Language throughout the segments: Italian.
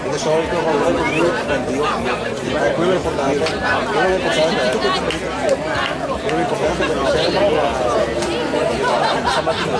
Di solito quando vai così anch'io, quello è importante, quello è importante che non serve stamattina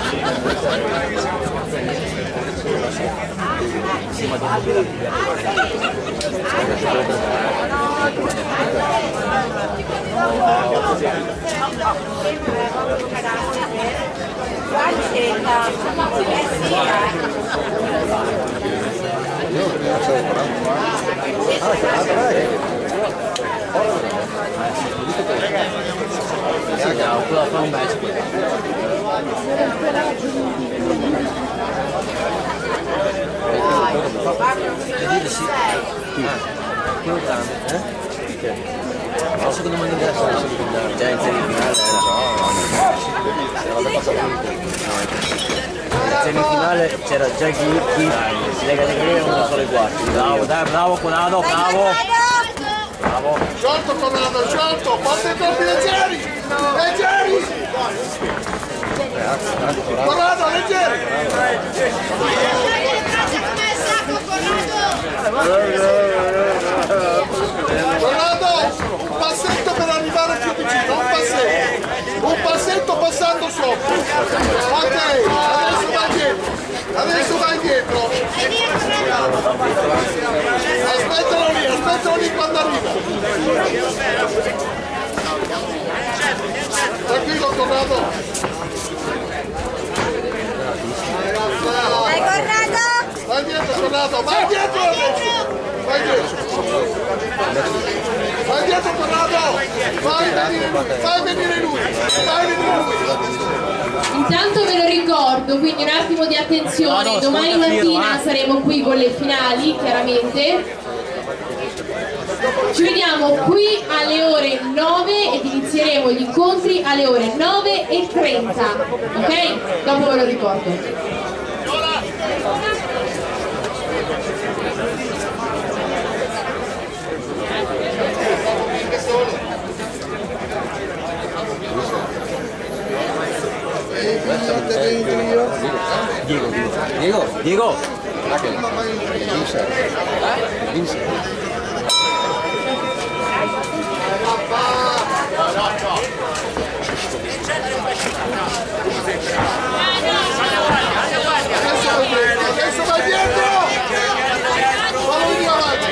secondo me non deve essere già in semifinale in semifinale c'era già chi si lega le gare uno solo i quarti. Bravo, dai, bravo Conado, bravo. Bravo. Sciolto Conado, sciolto, forse i colpi leggeri! Leggeri! Conado, leggeri! Conado, un passetto per arrivare più vicino, un passetto passando sopra. Ok, adesso vai indietro. Aspettalo lì quando arriva. Tranquillo Conado. Vai Corrado! Vai indietro Conado, vai indietro! Vai indietro! Vai dietro Corrado! Fai venire lui! Intanto ve lo ricordo, quindi un attimo di attenzione, domani mattina saremo qui con le finali, chiaramente. Ci vediamo qui alle ore 9 ed inizieremo gli incontri alle ore 9:30, ok? Dopo ve lo ricordo. Diego. Adesso vai dietro!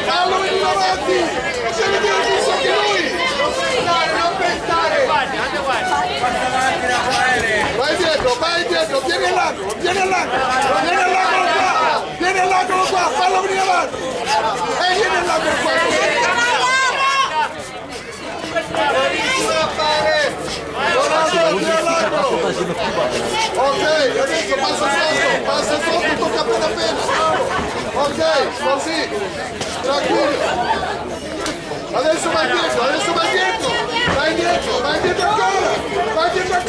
Fallo venire avanti! Deve dire che sa che lui! Non pensare! Vai dietro, vieni all'angolo qua, fallo venire avanti! E vieni all'angolo qua! Ok, adesso passa sotto, tocca appena. Ok, così, tranquillo. Adesso vai dietro ancora. Vai dietro,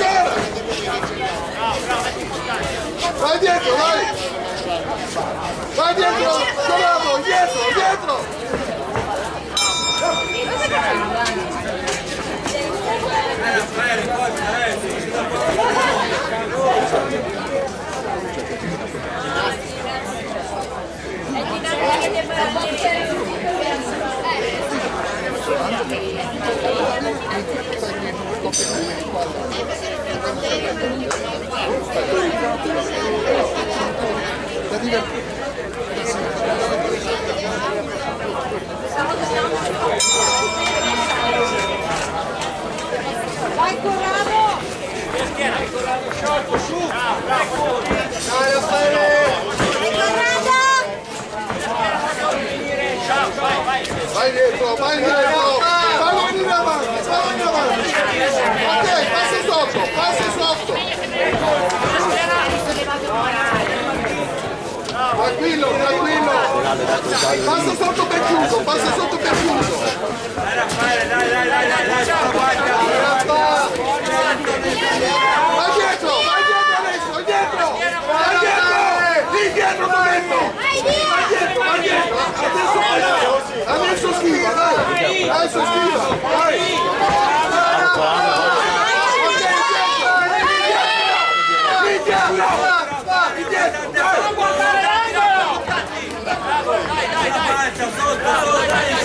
Corrado, dietro. Vai Corrado! Sciolto, su! Dai Corrado! Vai dietro! Fallo venire avanti! Ok, passa sotto! Vai Passa sotto per chiuso, passa sotto per chiuso. Vai dietro adesso, dietro! Vai dietro! Lì dietro dentro! Vai dietro! Adesso schiva, dai! Adesso schiva, vai! Lì dietro!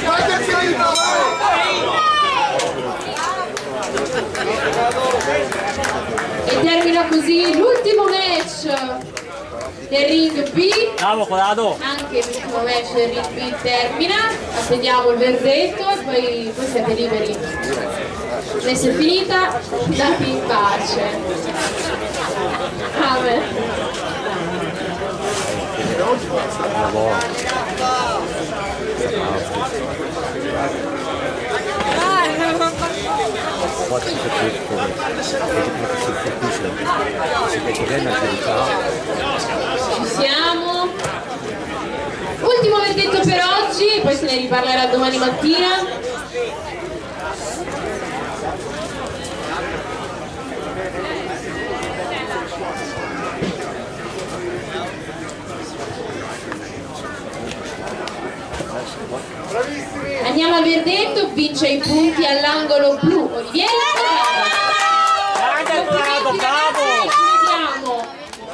Vai che finita, vai! E termina così l'ultimo match del Ring B. Bravo Corrado! Anche l'ultimo match del Ring B termina, attendiamo il verdetto e poi siete liberi. Adesso è finita, dati in pace. Amen. Ci siamo. Ultimo verdetto per oggi, poi se ne riparlerà domani mattina. Andiamo al verdetto, vince i punti all'angolo blu Olivieri. Ci vediamo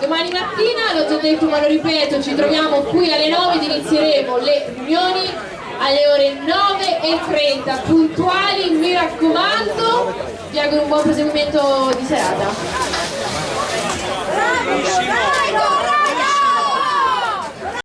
domani mattina, l'ho già detto ma lo ripeto, ci troviamo qui alle 9 ed inizieremo le riunioni alle ore 9:30 puntuali, mi raccomando. Vi auguro un buon proseguimento di serata.